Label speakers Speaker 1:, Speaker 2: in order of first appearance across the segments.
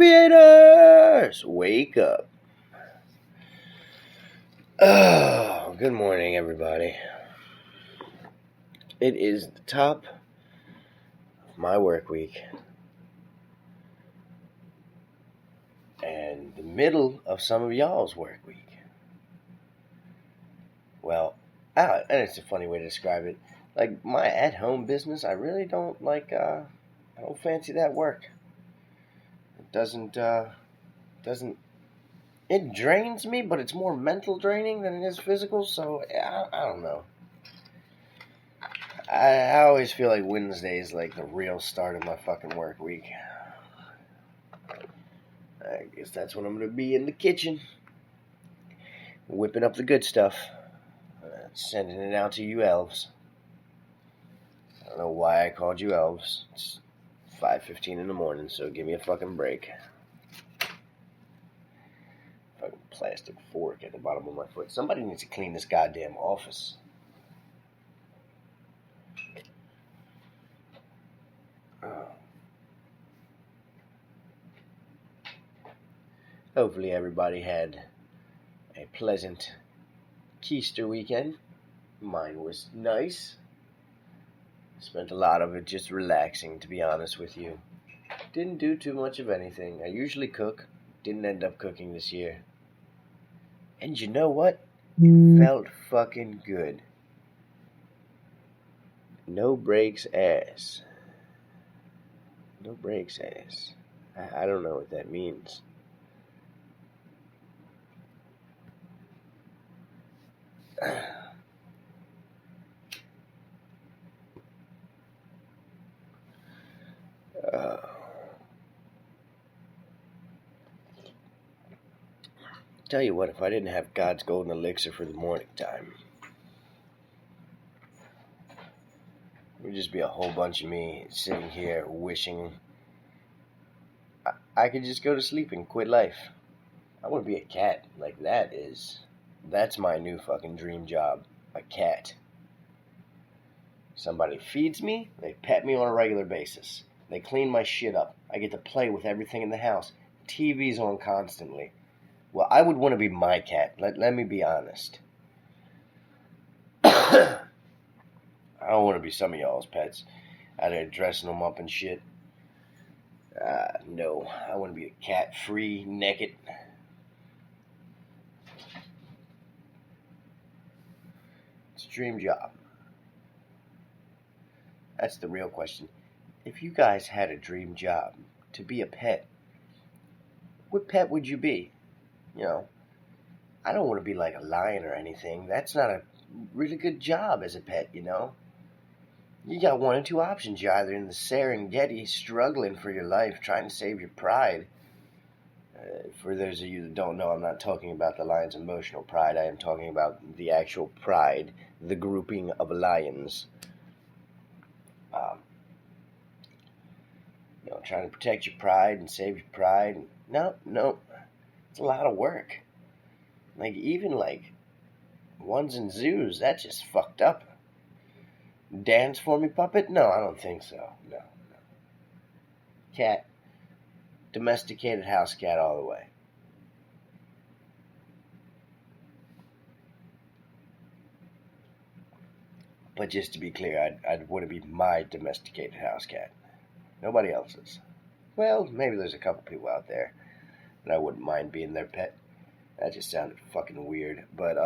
Speaker 1: Aviators! Wake up. Oh, good morning, everybody. It is the top of my work week and the middle of some of y'all's work week. Well, and it's a funny way to describe it. Like, my at-home business, I really don't like, I don't fancy that work. It doesn't, it drains me, but it's more mental draining than it is physical, so I don't know. I always feel like Wednesday is like the real start of my fucking work week. I guess that's when I'm going to be in the kitchen, whipping up the good stuff, sending it out to you elves. I don't know why I called you elves. It's 5:15 in the morning, so give me a fucking break. Fucking plastic fork at the bottom of my foot. Somebody needs to clean this goddamn office. Hopefully everybody had a pleasant Keister weekend. Mine was nice. Spent a lot of it just relaxing, to be honest with you. Didn't do too much of anything. I usually cook. Didn't end up cooking this year. And you know what? It felt fucking good. No breaks ass. No breaks ass. I don't know what that means. Tell you what, if I didn't have God's golden elixir for the morning time, it would just be a whole bunch of me sitting here wishing I could just go to sleep and quit life. I want to be a cat. Like, that's my new fucking dream job. A cat. Somebody feeds me, they pet me on a regular basis. They clean my shit up. I get to play with everything in the house. TV's on constantly. Well, I would want to be my cat. Let me be honest. I don't want to be some of y'all's pets. Out there dressing them up and shit. No. I want to be a cat, free, naked. It's a dream job. That's the real question. If you guys had a dream job to be a pet, what pet would you be? You know, I don't want to be like a lion or anything. That's not a really good job as a pet, you know. You got one or two options. You're either in the Serengeti struggling for your life, trying to save your pride. For those of you that don't know, I'm not talking about the lion's emotional pride. I am talking about the actual pride, the grouping of lions. You know, trying to protect your pride and save your pride. No. It's a lot of work. Like, even like ones in zoos, that's just fucked up. Dance for me, puppet? No, I don't think so. No. Cat. Domesticated house cat all the way. But just to be clear, I'd want to be my domesticated house cat. Nobody else's. Well, maybe there's a couple people out there that I wouldn't mind being their pet. That just sounded fucking weird. But,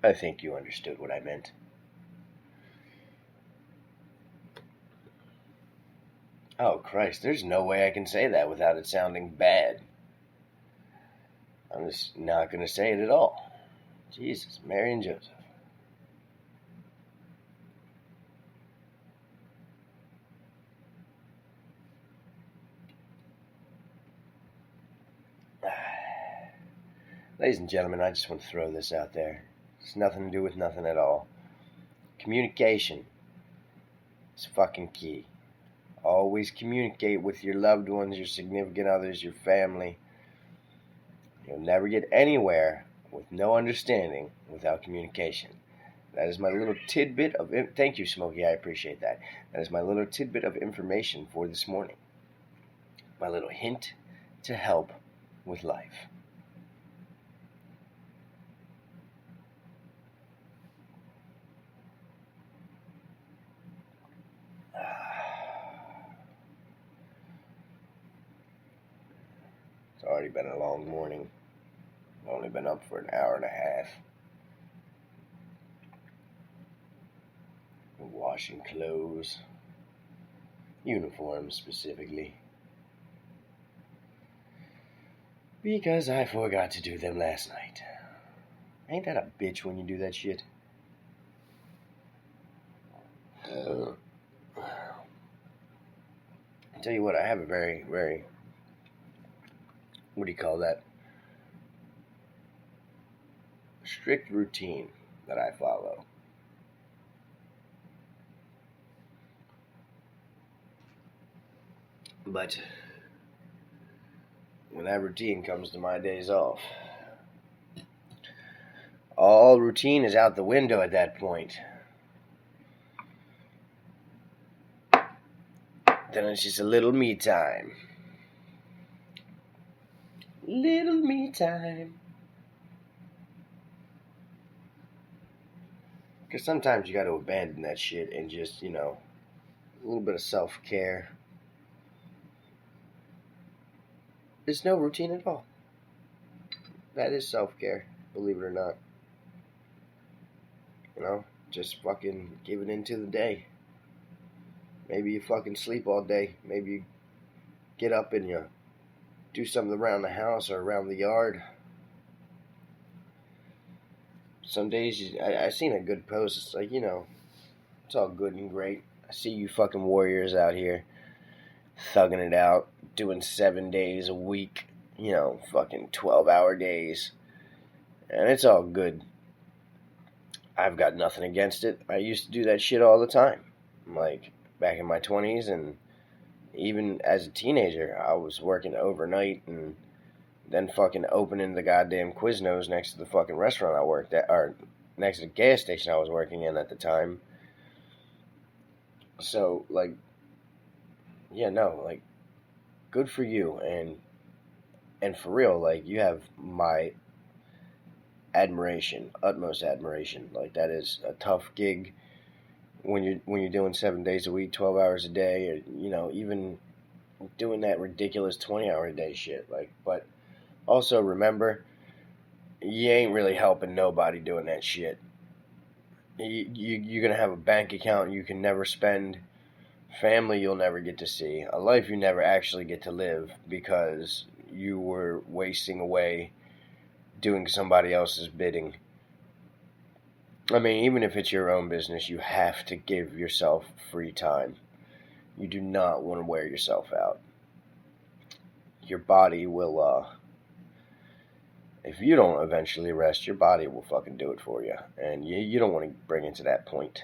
Speaker 1: I think you understood what I meant. Oh, Christ, there's no way I can say that without it sounding bad. I'm just not going to say it at all. Jesus, Mary and Joseph. Ladies and gentlemen, I just want to throw this out there. It's nothing to do with nothing at all. Communication is fucking key. Always communicate with your loved ones, your significant others, your family. You'll never get anywhere with no understanding without communication. That is my little tidbit of... Thank you, Smokey. I appreciate that. That is my little tidbit of information for this morning. My little hint to help with life. It's already been a long morning. I've only been up for an hour and a half. Washing clothes. Uniforms specifically. Because I forgot to do them last night. Ain't that a bitch when you do that shit? I tell you what, I have a very, very... What do you call that? Strict routine that I follow. But when that routine comes to my days off, all routine is out the window at that point. Then it's just a little me time. Little me time. Because sometimes you got to abandon that shit and just, a little bit of self-care. There's no routine at all. That is self-care, believe it or not. Just fucking giving into the day. Maybe you fucking sleep all day. Maybe you get up and you do something around the house or around the yard. Some days, I seen a good post. It's like, it's all good and great. I see you fucking warriors out here thugging it out, doing 7 days a week, fucking 12-hour days. And it's all good. I've got nothing against it. I used to do that shit all the time. Like, back in my 20s, and even as a teenager, I was working overnight and then fucking opening the goddamn Quiznos next to the fucking restaurant I worked at, or next to the gas station I was working in at the time. So, good for you, and for real, you have my admiration, utmost admiration. That is a tough gig when you're doing 7 days a week, 12 hours a day, or even doing that ridiculous 20-hour a day shit. But also remember, you ain't really helping nobody doing that shit. You're gonna have a bank account you can never spend, family you'll never get to see, a life you never actually get to live because you were wasting away doing somebody else's bidding. I mean, even if it's your own business, you have to give yourself free time. You do not want to wear yourself out. Your body will, if you don't eventually rest, your body will fucking do it for you. And you don't want to bring it to that point.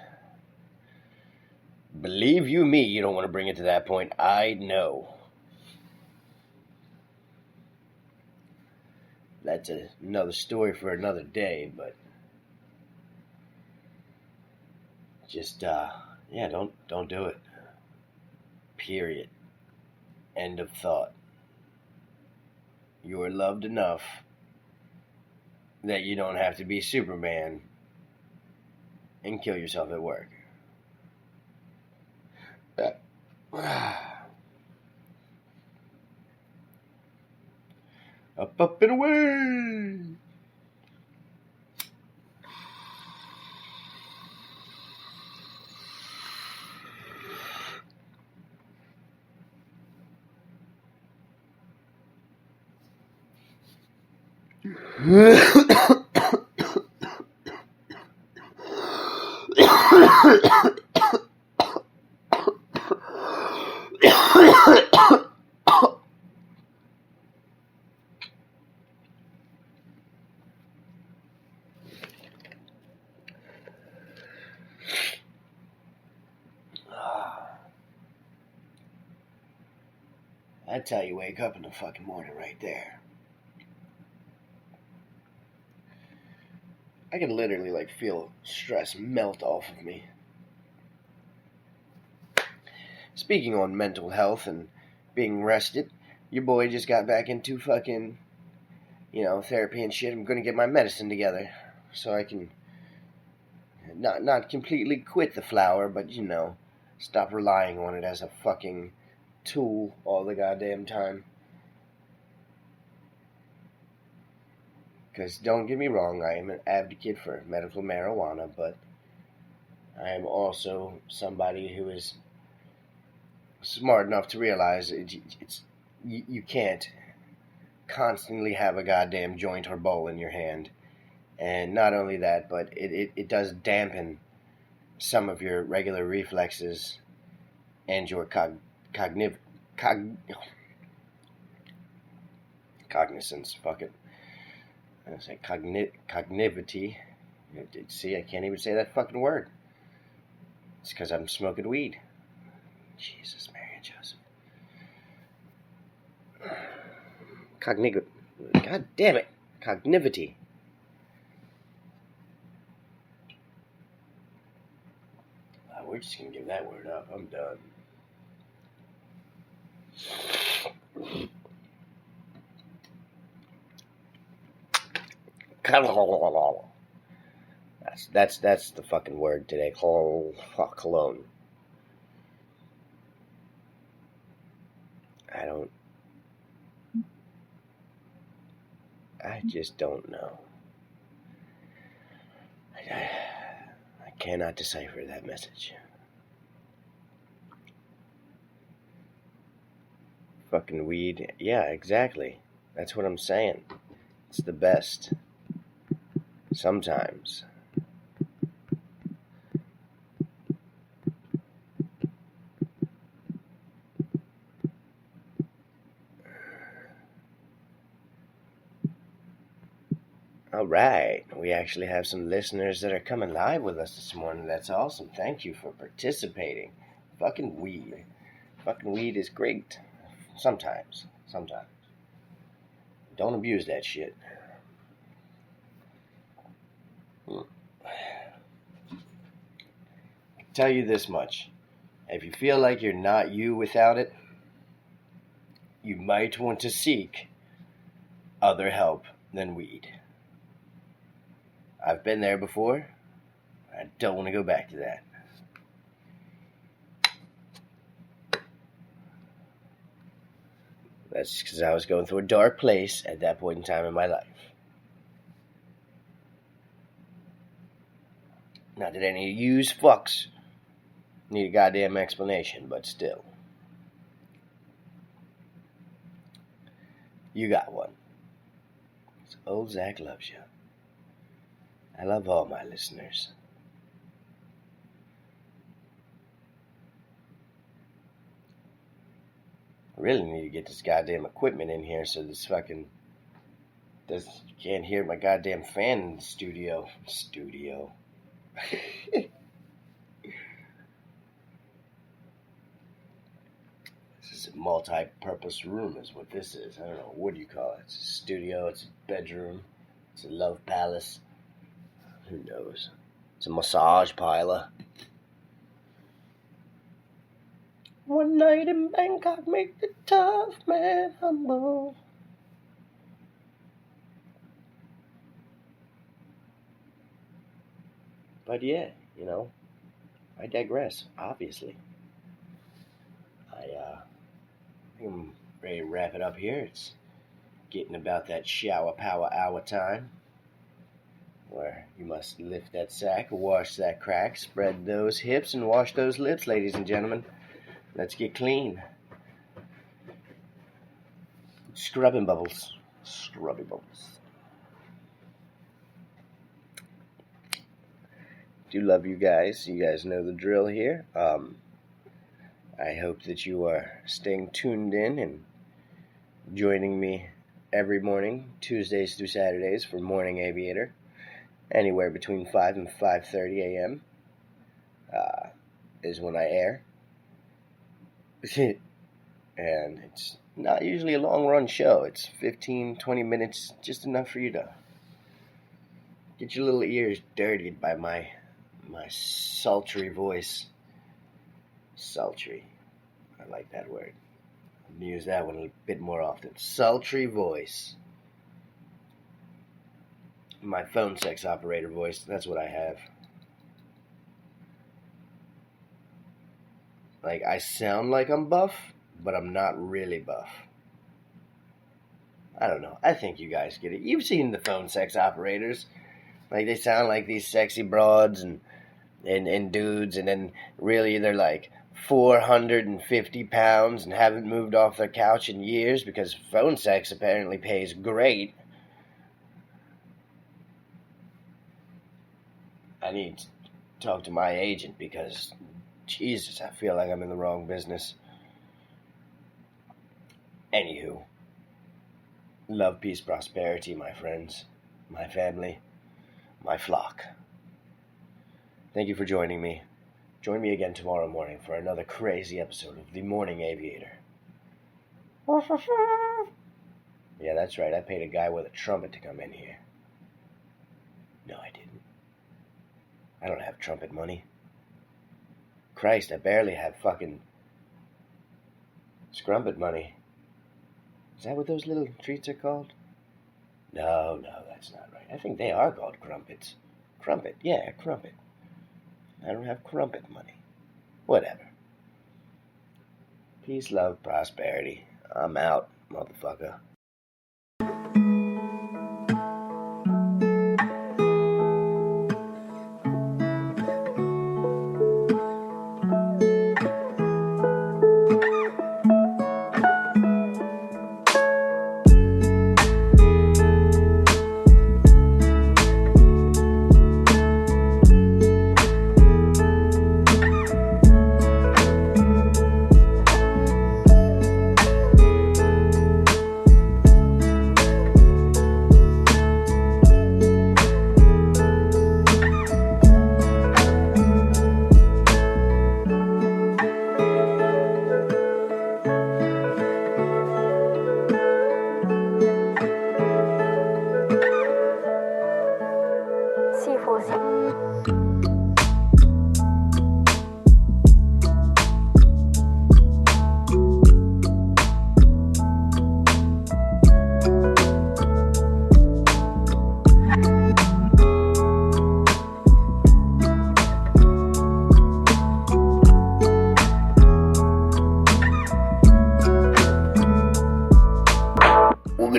Speaker 1: Believe you me, you don't want to bring it to that point. I know. That's another story for another day, but just, don't do it. Period. End of thought. You are loved enough that you don't have to be Superman and kill yourself at work. Up and away! That's how you wake up in the fucking morning right there. I can literally, like, feel stress melt off of me. Speaking on mental health and being rested, your boy just got back into fucking, therapy and shit. I'm gonna get my medicine together so I can not completely quit the flower, but, stop relying on it as a fucking tool all the goddamn time. Because don't get me wrong, I am an advocate for medical marijuana, but I am also somebody who is smart enough to realize you can't constantly have a goddamn joint or bowl in your hand. And not only that, but it does dampen some of your regular reflexes and your cognizance. Fuck it. I say cognivity. See, I can't even say that fucking word. It's because I'm smoking weed. Jesus, Mary and Joseph. God damn it. Cognivity. We're just going to give that word up. I'm done. That's the fucking word today. Cologne. I just don't know. I cannot decipher that message. Fucking weed. Yeah, exactly. That's what I'm saying. It's the best. Sometimes. All right. We actually have some listeners that are coming live with us this morning. That's awesome. Thank you for participating. Fucking weed. Fucking weed is great. Sometimes. Don't abuse that shit. I'll tell you this much. If you feel like you're not you without it, you might want to seek other help than weed. I've been there before. I don't want to go back to that. That's because I was going through a dark place at that point in time in my life. Not that any used fucks need a goddamn explanation, but still. You got one. Old Zach loves you. I love all my listeners. I really need to get this goddamn equipment in here so this fucking you can't hear my goddamn fan in the studio. This is a multi-purpose room is what this is. I don't know, what do you call it? It's a studio, it's a bedroom, it's a love palace. Who knows? It's a massage parlor. One night in Bangkok make the tough man humble. But yeah, I digress, obviously. I'm ready to wrap it up here. It's getting about that shower power hour time, where you must lift that sack, wash that crack, spread those hips, and wash those lips, ladies and gentlemen. Let's get clean. Scrubbing bubbles. Do love you guys. You guys know the drill here. I hope that you are staying tuned in and joining me every morning, Tuesdays through Saturdays, for Morning Aviator. Anywhere between 5 and 5:30 a.m. Is when I air. And it's not usually a long run show. It's 15, 20 minutes, just enough for you to Get your little ears dirtied by my sultry voice. Sultry. I like that word. I'm going to use that one a bit more often. Sultry voice. My phone sex operator voice. That's what I have. Like, I sound like I'm buff, but I'm not really buff. I don't know. I think you guys get it. You've seen the phone sex operators. Like, they sound like these sexy broads and dudes, and then really they're like 450 pounds and haven't moved off their couch in years because phone sex apparently pays great. I need to talk to my agent because, Jesus, I feel like I'm in the wrong business. Anywho, love, peace, prosperity, my friends, my family, my flock. Thank you for joining me. Join me again tomorrow morning for another crazy episode of The Morning Aviator. Yeah, that's right. I paid a guy with a trumpet to come in here. No, I didn't. I don't have trumpet money. Christ, I barely have fucking scrumpet money. Is that what those little treats are called? No, that's not right. I think they are called crumpets. Crumpet, yeah, crumpet. I don't have crumpet money. Whatever. Peace, love, prosperity. I'm out, motherfucker.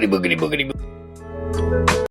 Speaker 1: Boogity boogity boogity.